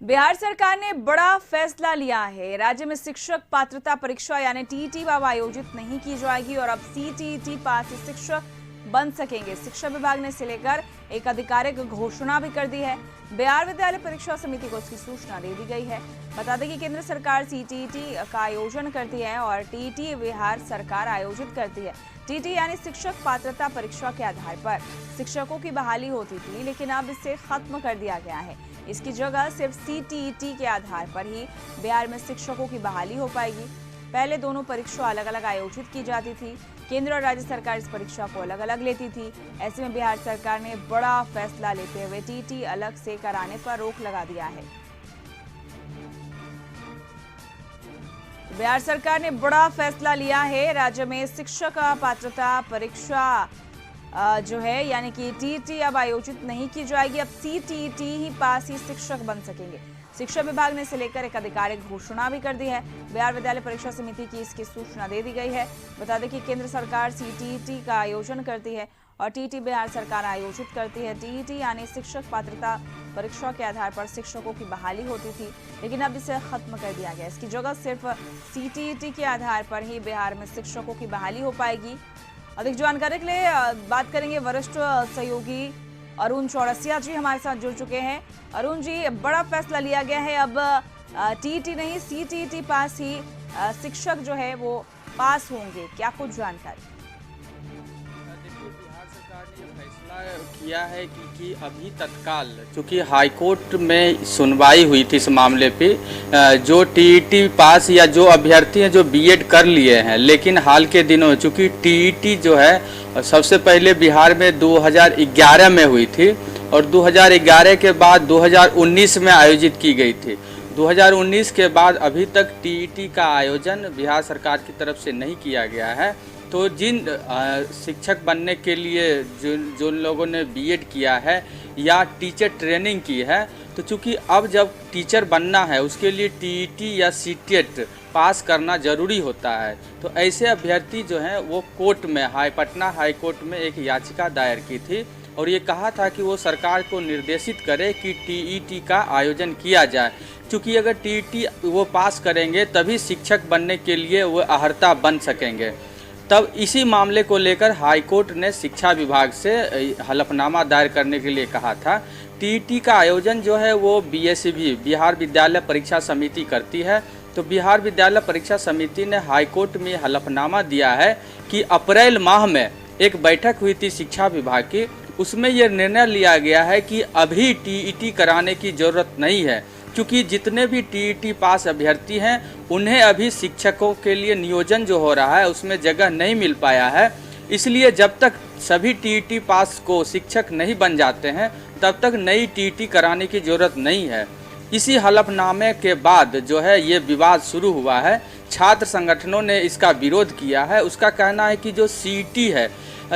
बिहार सरकार ने बड़ा फैसला लिया है। राज्य में शिक्षक पात्रता परीक्षा यानी टीईटी अब आयोजित नहीं की जाएगी और अब सीटीईटी पास शिक्षक बन सकेंगे। शिक्षा विभाग ने इसे लेकर एक आधिकारिक घोषणा भी कर दी है। बिहार विद्यालय परीक्षा समिति को इसकी सूचना दे दी गई है। बता दें कि केंद्र सरकार सीटीईटी का आयोजन करती है और टीईटी बिहार सरकार आयोजित करती है। टीईटी यानी शिक्षक पात्रता परीक्षा के आधार पर शिक्षकों की बहाली होती थी, लेकिन अब इसे खत्म कर दिया गया है। इसकी जगह सिर्फ सीटीईटी के आधार पर ही बिहार में शिक्षकों की बहाली हो पाएगी। पहले दोनों परीक्षा अलग अलग आयोजित की जाती थी। केंद्र और राज्य सरकार इस परीक्षा को अलग अलग लेती थी। ऐसे में बिहार सरकार ने बड़ा फैसला लेते हुए टीईटी अलग से कराने पर रोक लगा दिया है। बिहार सरकार ने बड़ा फैसला लिया है। राज्य में शिक्षक पात्रता परीक्षा जो है यानी कि टीईटी अब आयोजित नहीं की जाएगी। अब सीटीईटी ही पास ही शिक्षक बन सकेंगे। शिक्षा विभाग ने इसे लेकर एक आधिकारिक घोषणा भी कर दी है। बिहार विद्यालय परीक्षा समिति की इसकी सूचना दे दी गई है। बता दें कि केंद्र सरकार सीटीईटी का आयोजन करती है और टीईटी बिहार सरकार आयोजित करती है। टीईटी यानी शिक्षक पात्रता परीक्षा के आधार पर शिक्षकों की बहाली होती थी, लेकिन अब इसे खत्म कर दिया गया। इसकी जगह सिर्फ सीटीईटी के आधार पर ही बिहार में शिक्षकों की बहाली हो पाएगी। अधिक जानकारी के लिए बात करेंगे वरिष्ठ सहयोगी अरुण चौरसिया जी हमारे साथ जुड़ चुके हैं। अरुण जी, बड़ा फैसला लिया गया है। अब टीईटी नहीं सीटीईटी पास ही शिक्षक जो है वो पास होंगे। क्या कुछ जानकारी? देखिए, बिहार सरकार ने ये फैसला किया है कि अभी तत्काल चूँकि हाईकोर्ट में सुनवाई हुई थी इस मामले पे, जो टीईटी पास या जो अभ्यर्थी हैं जो बीएड कर लिए हैं, लेकिन हाल के दिनों में चूँकि टीईटी जो है सबसे पहले बिहार में 2011 में हुई थी और 2011 के बाद 2019 में आयोजित की गई थी। 2019 के बाद अभी तक टीईटी का आयोजन बिहार सरकार की तरफ से नहीं किया गया है। तो जिन शिक्षक बनने के लिए जिन लोगों ने बीएड किया है या टीचर ट्रेनिंग की है, तो चूँकि अब जब टीचर बनना है उसके लिए टीईटी या सीटेट पास करना ज़रूरी होता है। तो ऐसे अभ्यर्थी जो हैं वो कोर्ट में पटना हाई कोर्ट में एक याचिका दायर की थी और ये कहा था कि वो सरकार को निर्देशित करे कि टीईटी का आयोजन किया जाए, क्योंकि अगर टीईटी वो पास करेंगे तभी शिक्षक बनने के लिए वो अहर्ता बन सकेंगे। तब इसी मामले को लेकर हाईकोर्ट ने शिक्षा विभाग से हलफनामा दायर करने के लिए कहा था। टीईटी का आयोजन जो है वो बीएसवी बिहार विद्यालय परीक्षा समिति करती है। तो बिहार विद्यालय परीक्षा समिति ने हाईकोर्ट में हलफनामा दिया है कि अप्रैल माह में एक बैठक हुई थी शिक्षा विभाग की, उसमें यह निर्णय लिया गया है कि अभी टीईटी कराने की ज़रूरत नहीं है, क्योंकि जितने भी टीईटी पास अभ्यर्थी हैं उन्हें अभी शिक्षकों के लिए नियोजन जो हो रहा है उसमें जगह नहीं मिल पाया है। इसलिए जब तक सभी टीईटी पास को शिक्षक नहीं बन जाते हैं तब तक नई टीईटी कराने की ज़रूरत नहीं है। इसी हलफनामे के बाद जो है ये विवाद शुरू हुआ है। छात्र संगठनों ने इसका विरोध किया है। उसका कहना है कि जो सीटी है,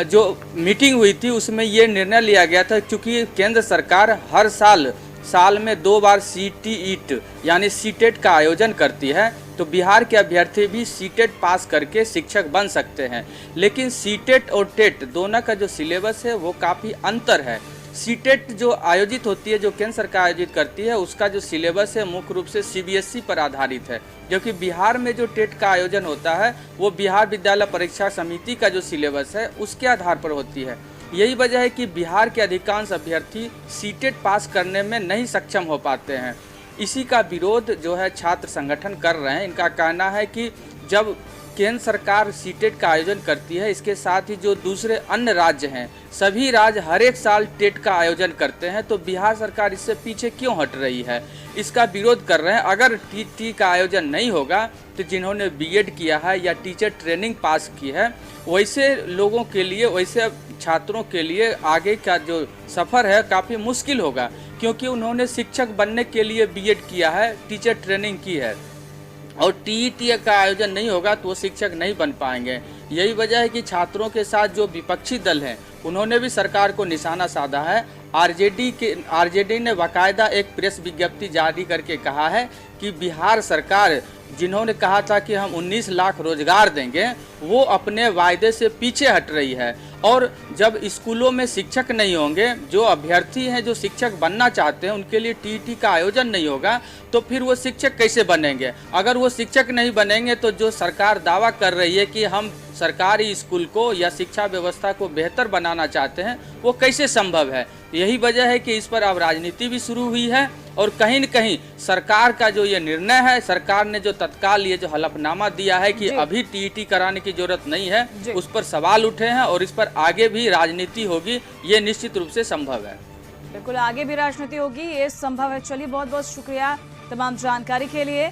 जो मीटिंग हुई थी उसमें ये निर्णय लिया गया था, क्योंकि केंद्र सरकार हर साल में 2 बार सीटीईटी यानी सीटेट का आयोजन करती है, तो बिहार के अभ्यर्थी भी सीटेट पास करके शिक्षक बन सकते हैं। लेकिन सीटेट और टेट दोनों का जो सिलेबस है वो काफ़ी अंतर है। सीटेट जो आयोजित होती है, जो केंद्र सरकार आयोजित करती है, उसका जो सिलेबस है मुख्य रूप से सीबीएसई पर आधारित है, जबकि बिहार में जो टेट का आयोजन होता है वो बिहार विद्यालय परीक्षा समिति का जो सिलेबस है उसके आधार पर होती है। यही वजह है कि बिहार के अधिकांश अभ्यर्थी सीटेट पास करने में नहीं सक्षम हो पाते हैं। इसी का विरोध जो है छात्र संगठन कर रहे हैं। इनका कहना है कि जब केंद्र सरकार सीटेट का आयोजन करती है, इसके साथ ही जो दूसरे अन्य राज्य हैं सभी राज्य हर एक साल टेट का आयोजन करते हैं, तो बिहार सरकार इससे पीछे क्यों हट रही है, इसका विरोध कर रहे हैं। अगर टीटी का आयोजन नहीं होगा तो जिन्होंने बीएड किया है या टीचर ट्रेनिंग पास की है वैसे लोगों के लिए, वैसे छात्रों के लिए आगे का जो सफ़र है काफ़ी मुश्किल होगा, क्योंकि उन्होंने शिक्षक बनने के लिए बीएड किया है, टीचर ट्रेनिंग की है और टीईटी का आयोजन नहीं होगा तो वो शिक्षक नहीं बन पाएंगे। यही वजह है कि छात्रों के साथ जो विपक्षी दल हैं उन्होंने भी सरकार को निशाना साधा है। आरजेडी ने बाकायदा एक प्रेस विज्ञप्ति जारी करके कहा है कि बिहार सरकार जिन्होंने कहा था कि हम 19 लाख रोजगार देंगे, वो अपने वायदे से पीछे हट रही है। और जब स्कूलों में शिक्षक नहीं होंगे, जो अभ्यर्थी हैं जो शिक्षक बनना चाहते हैं, उनके लिए टीईटी का आयोजन नहीं होगा, तो फिर वो शिक्षक कैसे बनेंगे? अगर वो शिक्षक नहीं बनेंगे तो जो सरकार दावा कर रही है कि हम सरकारी स्कूल को या शिक्षा व्यवस्था को बेहतर बनाना चाहते हैं, वो कैसे संभव है? यही वजह है कि इस पर अब राजनीति भी शुरू हुई है और कहीं न कहीं सरकार का जो ये निर्णय है, सरकार ने जो तत्काल ये जो हलफनामा दिया है कि अभी टीईटी कराने की जरूरत नहीं है, उस पर सवाल उठे हैं और इस पर आगे भी राजनीति होगी, ये निश्चित रूप से संभव है। बिल्कुल, आगे भी राजनीति होगी, ये संभव है। चलिए, बहुत बहुत शुक्रिया तमाम जानकारी के लिए।